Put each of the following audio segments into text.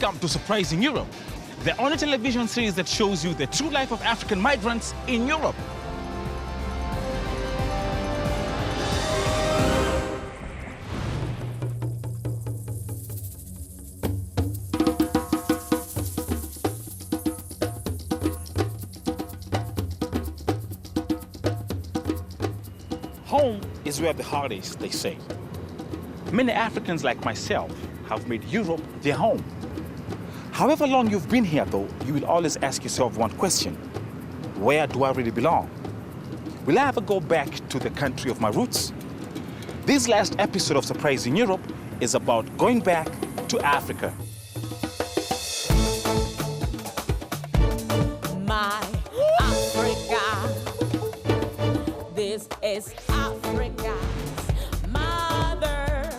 Welcome to Surprising Europe, the only television series that shows you the true life of African migrants in Europe. Home is where the heart is, they say. Many Africans like myself have made Europe their home. However long you've been here, though, you will always ask yourself one question: where do I really belong? Will I ever go back to the country of my roots? This last episode of Surprising Europe is about going back to Africa. My Africa, this is Africa's mother,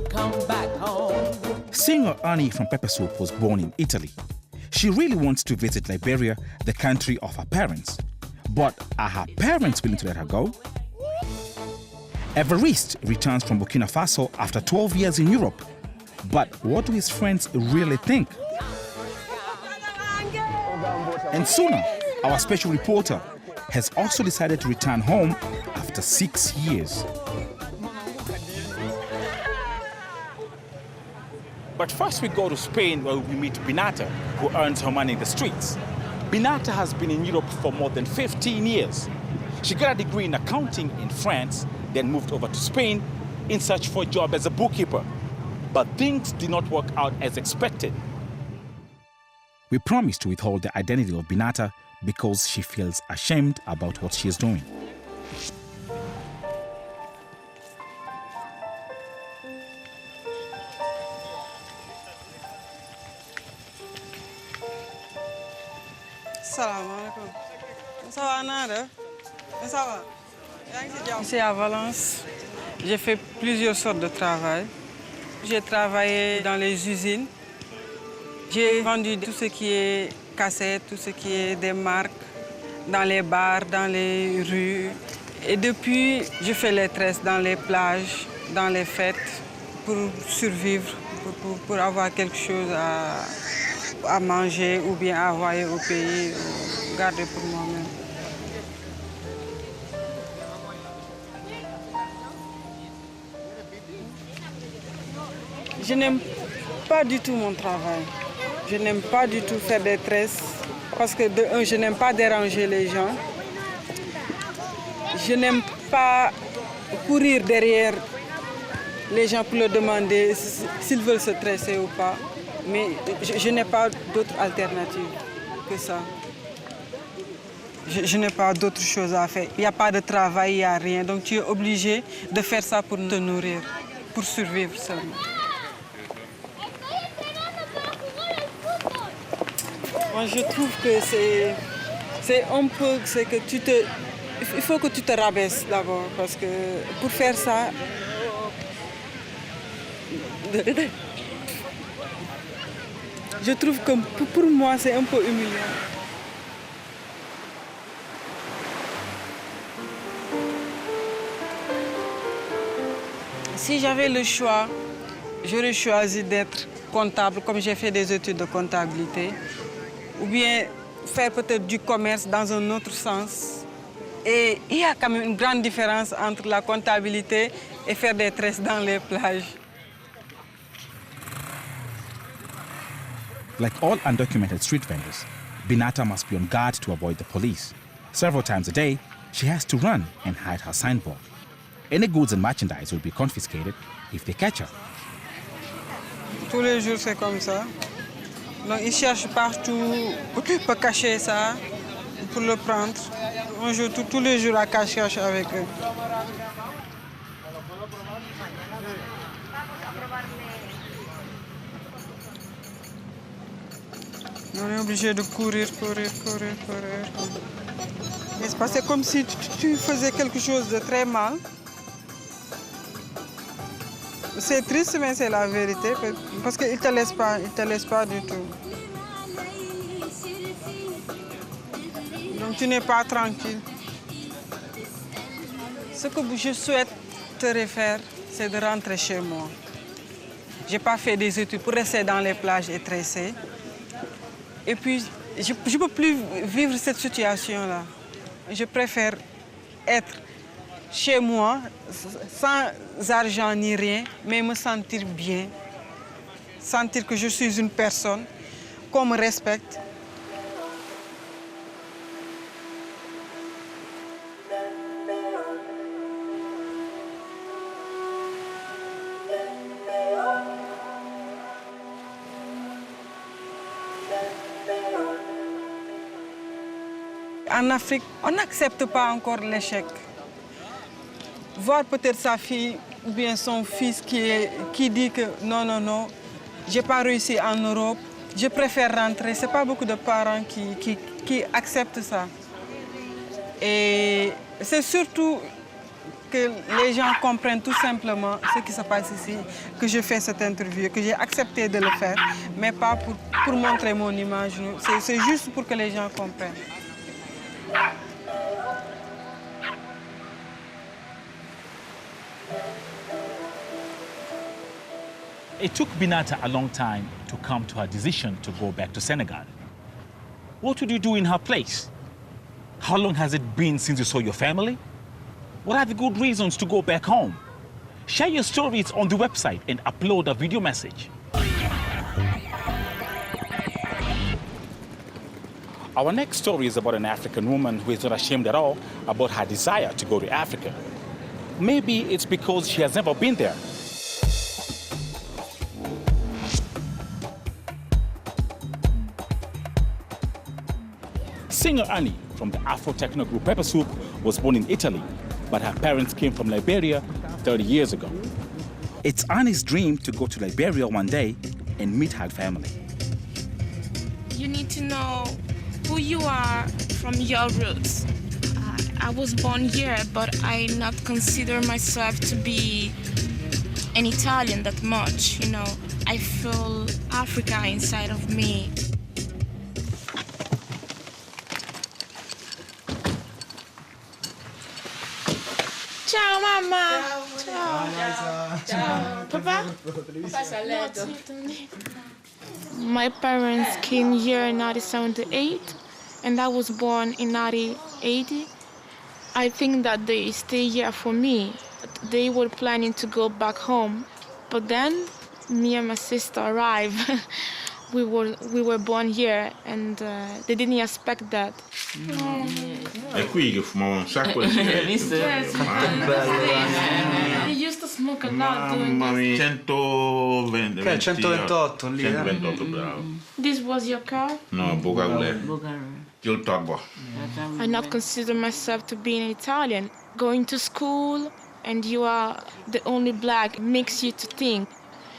come back home. Singer Annie from Pepper Soup was born in Italy. She really wants to visit Liberia, the country of her parents. But are her parents willing to let her go? Evariste returns from Burkina Faso after 12 years in Europe. But what do his friends really think? And Suna, our special reporter, has also decided to return home after 6 years. But first we go to Spain, where we meet Binata, who earns her money in the streets. Binata has been in Europe for more than 15 years. She got a degree in accounting in France, then moved over to Spain in search for a job as a bookkeeper. But things did not work out as expected. We promised to withhold the identity of Binata because she feels ashamed about what she is doing. Salam alaikum. Ça va, Nada? Ça va? Ici à Valence, j'ai fait plusieurs sortes de travail. J'ai travaillé dans les usines. J'ai vendu tout ce qui est cassettes, tout ce qui est des marques, dans les bars, dans les rues. Et depuis, je fais les tresses dans les plages, dans les fêtes, pour survivre, pour avoir quelque chose à manger ou bien à envoyer au pays, ou garder pour moi-même. Je n'aime pas du tout mon travail. Je n'aime pas du tout faire des tresses parce que de un, je n'aime pas déranger les gens. Je n'aime pas courir derrière les gens pour leur demander s'ils veulent se tresser ou pas. Mais je n'ai pas d'autre alternative que ça. Je n'ai pas d'autre chose à faire. Il n'y a pas de travail, il n'y a rien. Donc tu es obligé de faire ça pour te nourrir, pour survivre seulement. Moi, je trouve que c'est un peu... il faut que tu te rabaisses d'abord, parce que pour faire ça... Je trouve que pour moi, c'est un peu humiliant. Si j'avais le choix, j'aurais choisi d'être comptable, comme j'ai fait des études de comptabilité, ou bien faire peut-être du commerce dans un autre sens. Et il y a quand même une grande différence entre la comptabilité et faire des tresses dans les plages. Like all undocumented street vendors, Binata must be on guard to avoid the police. Several times a day, she has to run and hide her signboard. Any goods and merchandise will be confiscated if they catch her. Tous les jours, c'est comme ça. Donc, ils cherchent partout où tu peux cacher ça pour le prendre. On joue tous les jours à cache-cache avec eux. On est obligé de courir. C'est comme si tu faisais quelque chose de très mal. C'est triste, mais c'est la vérité, parce qu'ils ne te laissent pas du tout. Donc tu n'es pas tranquille. Ce que je souhaiterais faire, c'est de rentrer chez moi. Je n'ai pas fait des études pour rester dans les plages et tresser. Et puis, je ne peux plus vivre cette situation-là. Je préfère être chez moi, sans argent ni rien, mais me sentir bien. Sentir que je suis une personne, qu'on me respecte. En Afrique, on n'accepte pas encore l'échec. Voir peut-être sa fille ou bien son fils qui dit que non, non, non, je n'ai pas réussi en Europe, je préfère rentrer. Ce n'est pas beaucoup de parents qui acceptent ça. Et c'est surtout que les gens comprennent tout simplement ce qui se passe ici, que je fais cette interview, que j'ai accepté de le faire, mais pas pour montrer mon image. C'est juste pour que les gens comprennent. It took Binata a long time to come to her decision to go back to Senegal. What would you do in her place? How long has it been since you saw your family? What are the good reasons to go back home? Share your stories on the website and upload a video message. Our next story is about an African woman who is not ashamed at all about her desire to go to Africa. Maybe it's because she has never been there. Singer Annie from the Afro-techno group Pepper Soup was born in Italy, but her parents came from Liberia 30 years ago. It's Annie's dream to go to Liberia one day and meet her family. You need to know who you are from your roots. I was born here, but I not consider myself to be an Italian that much, you know. I feel Africa inside of me. Ciao mamma. Ciao. Ciao. Papa? My parents came here in 1978 and I was born in 1980. I think that they stay here for me. They were planning to go back home, but then me and my sister arrived. we were born here and they didn't expect that. È qui che fumavo un sacco di sigarette. He used to smoke a lot doing Mamma this. mia, 120. Che è 128 lì, 128, bravo. This was your car? No, Bocagulè. Io toggo. I not consider myself to be an Italian. Going to school and you are the only black makes you to think.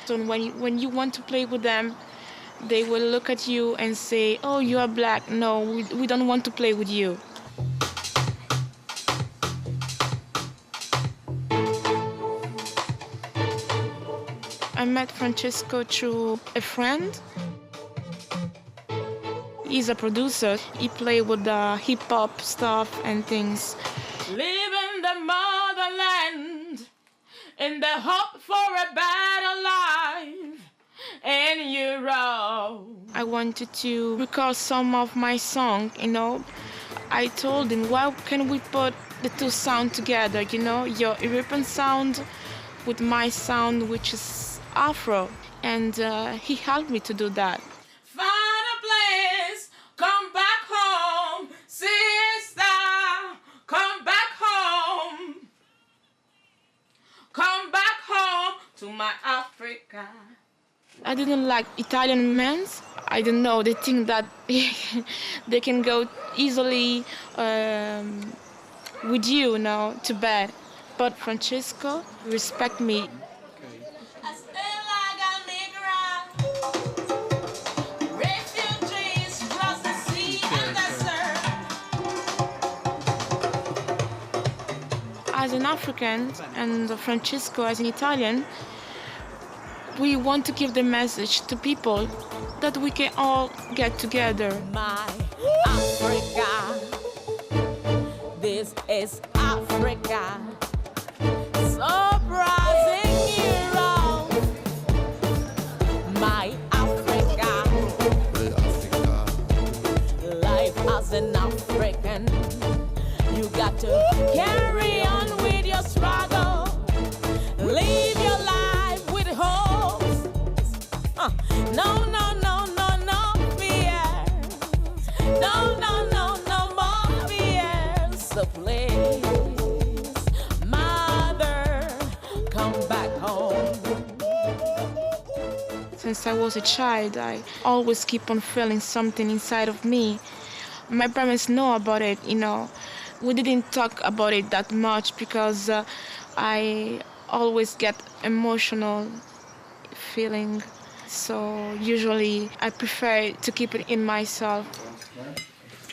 So when you want to play with them, they will look at you and say, oh, you are black. No, we don't want to play with you. I met Francesco through a friend. He's a producer. He plays with the hip-hop stuff and things. Live in the motherland in the hope for a better life in Europe. I wanted to record some of my songs, you know. I told him, why can we put the two sounds together, you know, your European sound with my sound, which is Afro. And he helped me to do that. Find a place, come back home, sister, come back home. Come back home to my Africa. I didn't like Italian men. I don't know, they think that they can go easily with you know, to bed. But Francesco respect me. As an African and Francesco as an Italian, we want to give the message to people that we can all get together. My Africa, this is Africa, surprising Europe. as an African. You got to carry on with your struggle. Live your life with hope. No, no, no, no, no fear. No, no, no, no more fears. So please, mother, come back home. Since I was a child, I always keep on feeling something inside of me. My parents know about it, you know. We didn't talk about it that much because I always get emotional feeling. So usually I prefer to keep it in myself.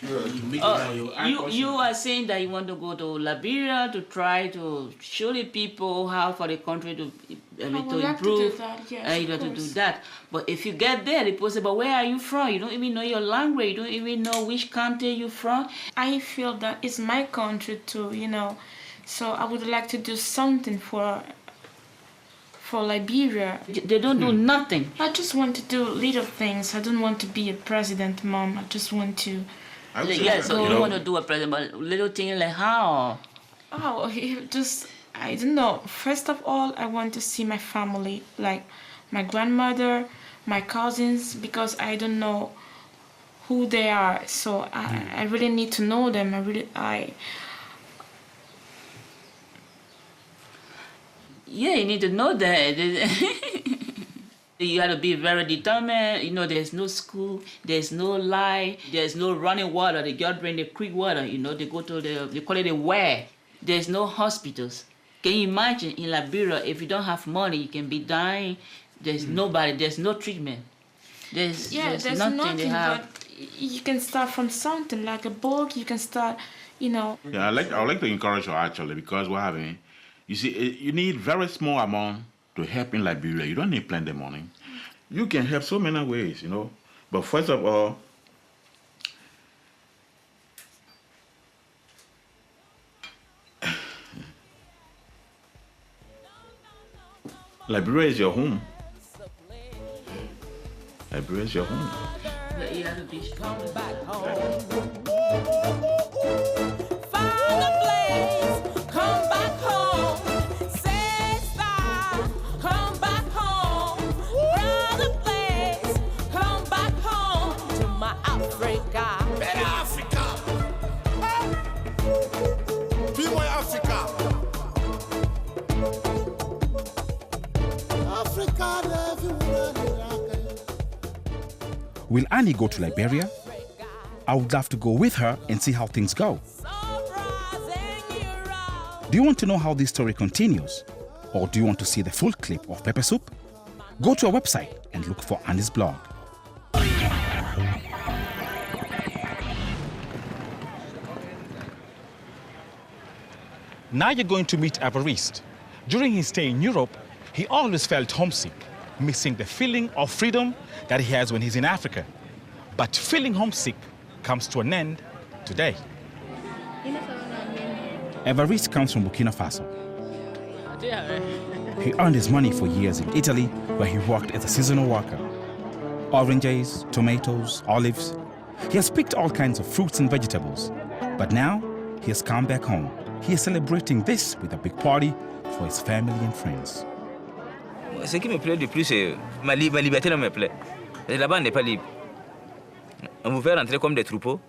You are saying that you want to go to Liberia to try to show the people how for the country to improve. To do that, yes, you have to do that. But if you get there, the people say, but where are you from? You don't even know your language. You don't even know which country you're from. I feel that it's my country too, you know. So I would like to do something for Liberia. They don't do nothing. I just want to do little things. I don't want to be a president, Mom. I just want to... Yes, so you want to do a president, but little thing like how? Oh, just, I don't know. First of all, I want to see my family, like my grandmother, my cousins, because I don't know who they are. So I really need to know them. Yeah, you need to know that. You have to be very determined. You know, there's no school, there's no light, there's no running water. They just bring the creek water, you know, they go to they call it a well. There's no hospitals. Can you imagine in Liberia, if you don't have money, you can be dying. There's nobody, there's no treatment. There's nothing they have. But you can start from something, like a book, you can start, you know. Yeah, I like to encourage her actually, because what happening, you see, you need very small amount to help in Liberia. You don't need plenty of money. You can help so many ways, you know. But first of all, Liberia is your home. Liberia is your home. But you have to be strong. Come back home. Find a place. Come back home. Sister, come back home. Brother, place. Come back home to my Africa. Better Africa. Be my Africa. Africa, Will Annie go to Liberia? I would love to go with her and see how things go. Do you want to know how this story continues? Or do you want to see the full clip of Pepper Soup? Go to our website and look for Annie's blog. Now you're going to meet Evariste. During his stay in Europe, he always felt homesick, missing the feeling of freedom that he has when he's in Africa. But feeling homesick comes to an end today. Evariste comes from Burkina Faso. He earned his money for years in Italy, where he worked as a seasonal worker. Oranges, tomatoes, olives. He has picked all kinds of fruits and vegetables. But now, he has come back home. He is celebrating this with a big party for his family and friends. Ce qui me plaît le plus, c'est ma liberté là me plaît. Là-bas, on n'est pas libre. On vous fait rentrer comme des troupeaux.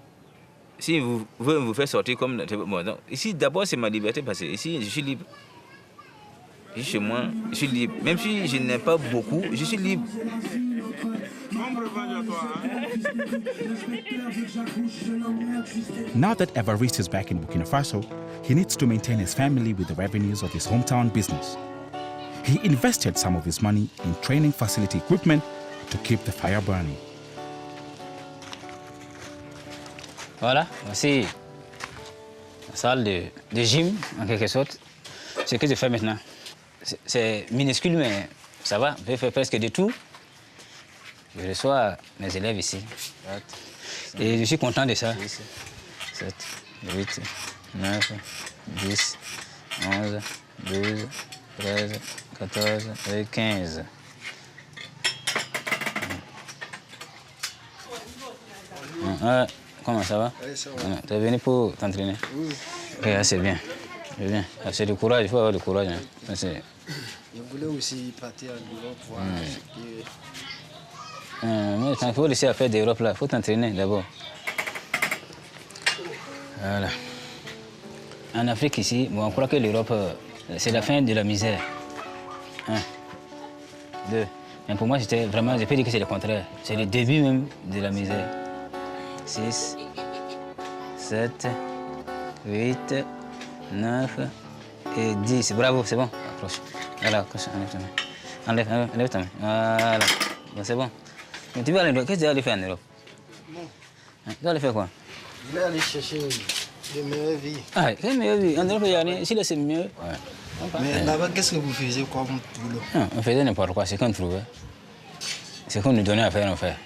Si vous voulez vous faire sortir comme... Bon, donc, ici, d'abord, c'est ma liberté parce que ici, je suis libre. Je suis chez moi, je suis libre. Même si je n'ai pas beaucoup, je suis libre. Now that Evariste is back in Burkina Faso, he needs to maintain his family with the revenues of his hometown business. He invested some of his money in training facility equipment to keep the fire burning. Voilà, voici la salle de gym, en quelque sorte. Ce que je fais maintenant, c'est minuscule, mais ça va. Je fais presque de tout. Je reçois mes élèves ici. Et je suis content de ça. 7, 8, 9, 10, 11, 12, 13, 14 et 15. comment ça va? Oui, ça va. Tu es venu pour t'entraîner? Oui. Ok, c'est bien. C'est bien. C'est du courage, il faut avoir du courage. Hein. Je voulais aussi partir en Europe voir ce qui Mais quand il faut laisser à faire d'Europe, là, il faut t'entraîner d'abord. Voilà. En Afrique, ici, bon, on croit que l'Europe, c'est la fin de la misère. 1, 2. Mais pour moi, c'était vraiment, je peux dire que c'est le contraire. C'est le début même de la misère. 6, 7, 8, 9 et 10. Bravo, c'est bon. Approche. Voilà, accroche, enlève ta main. Enlève ta main. Voilà. Bon, c'est bon. Mais tu vas aller, qu'est-ce que tu vas aller faire en Europe? Tu vas aller faire quoi? Je vais aller chercher de meilleures vies. Ah, quelle meilleure vie? En Europe, il y a rien. Ici, là, c'est mieux. Ouais. Mais là-bas, qu'est-ce que vous faisiez comme boulot? Non, on faisait n'importe quoi, c'est qu'on trouvait. C'est qu'on nous donnait à faire, on fait.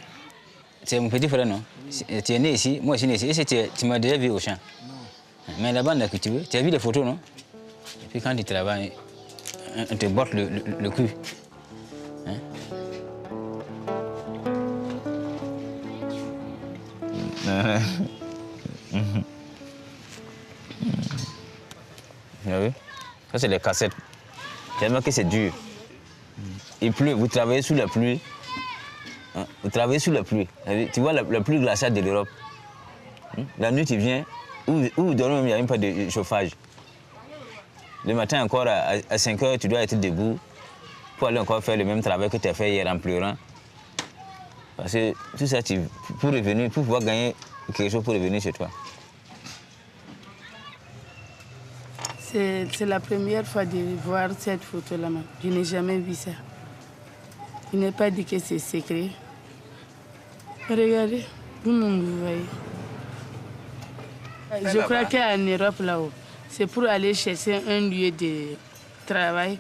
C'est mon petit frère, non? Tu es né ici, moi je suis né ici. Et tu m'as déjà vu au champ? Non. Mais là-bas, on a cultivé. Tu as vu les photos, non? Et puis quand tu travailles, on te botte le cul. Hein? Vous avez vu? Ça, c'est les cassettes. Tellement que c'est dur. Il pleut, vous travaillez sous la pluie. Hein? Vous travaillez sous la pluie. Tu vois la pluie glaciale de l'Europe. La nuit, tu viens, où vous dormez, il n'y a même pas de chauffage. Le matin, encore à 5 heures, tu dois être debout pour aller encore faire le même travail que tu as fait hier en pleurant. Parce que tout ça, pour revenir, pour pouvoir gagner quelque chose pour revenir chez toi. C'est la première fois de voir cette photo-là. Je n'ai jamais vu ça. Il n'est pas dit que c'est secret. Regardez, vous-même vous voyez. Je crois qu'en Europe, là-haut, c'est pour aller chercher un lieu de travail,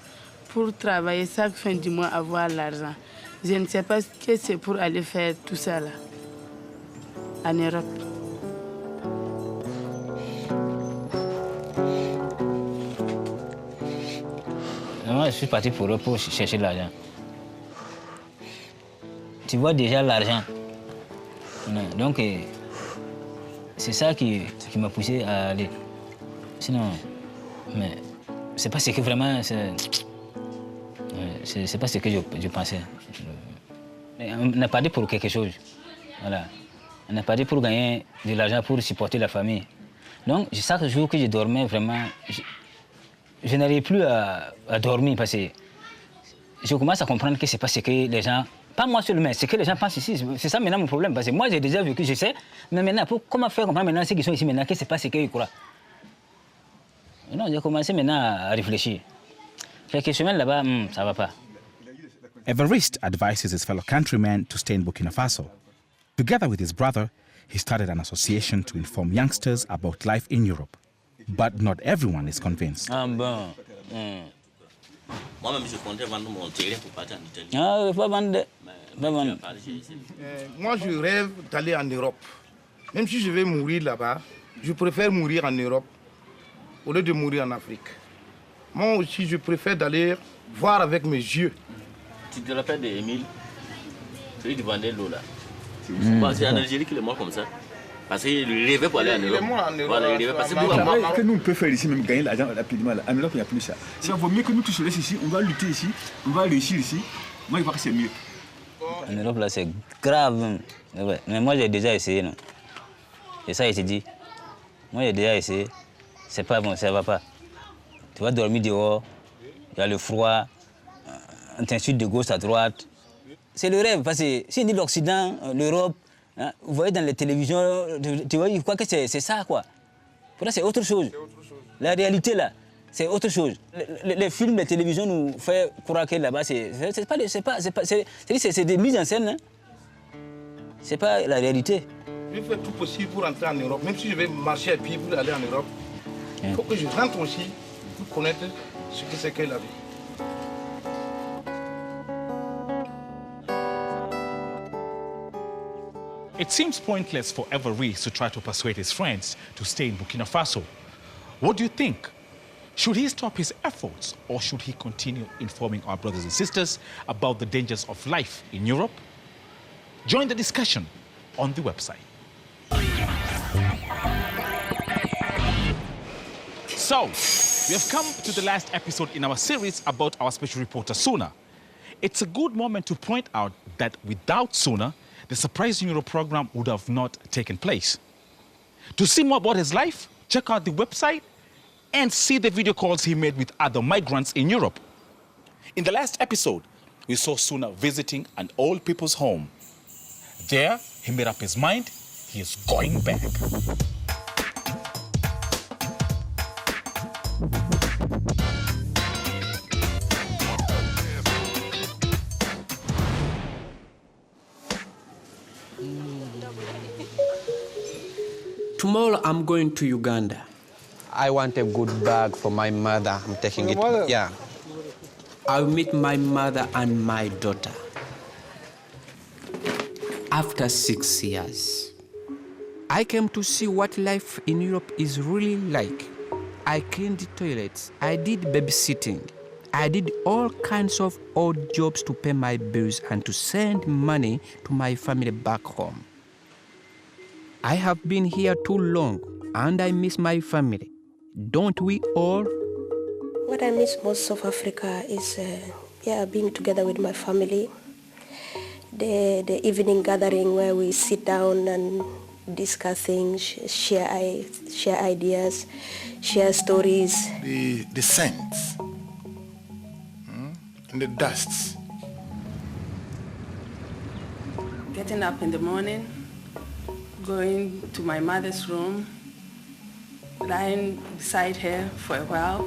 pour travailler chaque fin du mois, avoir l'argent. Je ne sais pas ce que c'est pour aller faire tout ça, là, en Europe. Moi, je suis parti pour chercher l'argent. Tu vois déjà l'argent. Donc, c'est ça qui m'a poussé à aller. Sinon, mais c'est pas ce que vraiment... C'est pas ce que je pensais. Mais on n'a pas dit pour quelque chose. Voilà. On n'a pas dit pour gagner de l'argent pour supporter la famille. Donc, chaque jour que je dormais, vraiment... Je n'arrivais plus à dormir parce que je commence à comprendre que c'est pas ce que les gens, pas moi seulement, c'est ce que les gens pensent ici. C'est ça maintenant mon problème. Parce que moi j'ai déjà vécu, je sais, mais maintenant, comment faire comprendre maintenant ceux qui sont ici maintenant que c'est pas ce qu'ils croient. Non, j'ai commencé maintenant à réfléchir. Quelques semaines là-bas, ça va pas. Evariste advises his fellow countrymen to stay in Burkina Faso. Together with his brother, he started an association to inform youngsters about life in Europe. But not everyone is convinced. Ah bon. Moi-même, je comptais vendre mon terrain pour partir en Italie. Ah, il ne faut pas vendre. Moi, je rêve d'aller en Europe. Même si je vais mourir là-bas, je préfère mourir en Europe au lieu de mourir en Afrique. Moi aussi, je préfère d'aller voir avec mes yeux. Tu te rappelles d'Emile, celui qui vendait l'eau là? C'est en Algérie qu'il est mort comme ça. Parce qu'il rêvait pour aller en Europe. Voilà, il rêvait parce que nous on peut faire ici, même gagner l'argent rapidement. En Europe, il n'y a plus ça. Ça vaut mieux que nous tous on reste ici, on va lutter ici, on va réussir ici. Moi, je crois que c'est mieux. En Europe, là, c'est grave. Ouais. Mais moi, j'ai déjà essayé, non? C'est ça, il s'est dit. Moi, j'ai déjà essayé. C'est pas bon, ça va pas. Tu vas dormir dehors, il y a le froid, on t'insulte de gauche à droite. C'est le rêve, parce que si on dit l'Occident, l'Europe, hein, vous voyez dans les télévisions, tu vois, ils croient que c'est ça, quoi. Pour là, c'est autre chose. La réalité, là, c'est autre chose. Les films, les télévisions nous font croire que là-bas, c'est des mises en scène. Hein. C'est pas la réalité. Je vais faire tout possible pour entrer en Europe. Même si je vais marcher à pied pour aller en Europe, il faut que je rentre aussi pour connaître ce que c'est que la vie. It seems pointless for Evariste to try to persuade his friends to stay in Burkina Faso. What do you think? Should he stop his efforts or should he continue informing our brothers and sisters about the dangers of life in Europe? Join the discussion on the website. So, we have come to the last episode in our series about our special reporter, Suna. It's a good moment to point out that without Suna, the Surprising Europe program would have not taken place. To see more about his life, check out the website and see the video calls he made with other migrants in Europe. In the last episode, we saw Suna visiting an old people's home. There, he made up his mind, he is going back. Tomorrow I'm going to Uganda. I want a good bag for my mother. I'm taking it. Yeah. I'll meet my mother and my daughter. After 6 years, I came to see what life in Europe is really like. I cleaned toilets, I did babysitting, I did all kinds of odd jobs to pay my bills and to send money to my family back home. I have been here too long and I miss my family. Don't we all? What I miss most of Africa is being together with my family. The evening gathering where we sit down and discuss things, share ideas, share stories. The scents and the dusts. Getting up in the morning, going to my mother's room, lying beside her for a while.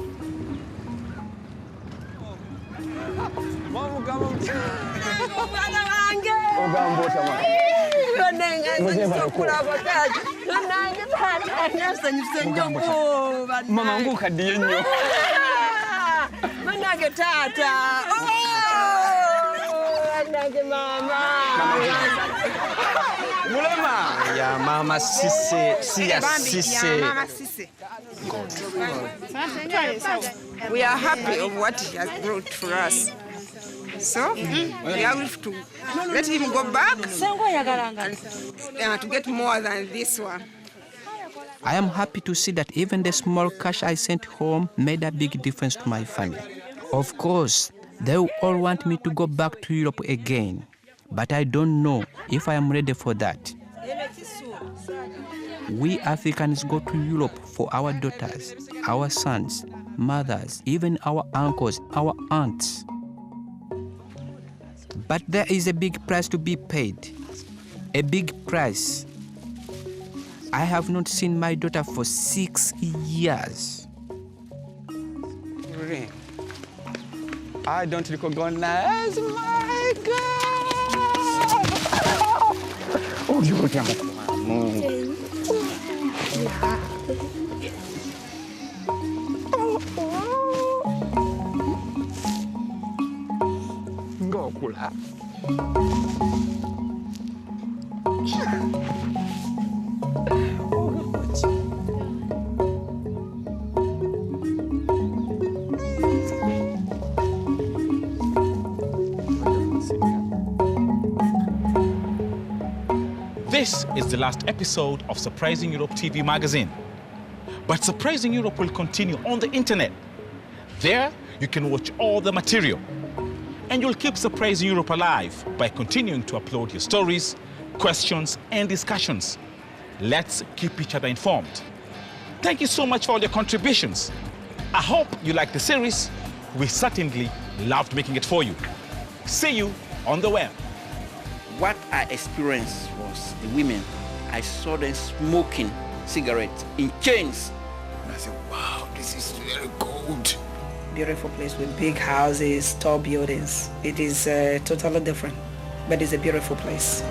Mama ngu kadiye nnyo. Manage tata. Manage mama. Mulema. Yeah, Mama Sisse. Sia Sisse. Mama Sisse. We are happy of what he has brought for us. So, we have to let him go back and to get more than this one. I am happy to see that even the small cash I sent home made a big difference to my family. Of course, they will all want me to go back to Europe again, but I don't know if I am ready for that. We Africans go to Europe for our daughters, our sons, mothers, even our uncles, our aunts. But there is a big price to be paid. A big price. I have not seen my daughter for 6 years. Really? I don't recognize my girl. Oh, you can't. Go, Kula. This is the last episode of Surprising Europe TV magazine. But Surprising Europe will continue on the internet. There, you can watch all the material. And you'll keep Surprising Europe alive by continuing to upload your stories, questions, and discussions. Let's keep each other informed. Thank you so much for all your contributions. I hope you like the series. We certainly loved making it for you. See you on the web. What I experienced was the women. I saw them smoking cigarettes in chains. And I said, wow, this is very good. Beautiful place with big houses, tall buildings. It is totally different, but it's a beautiful place.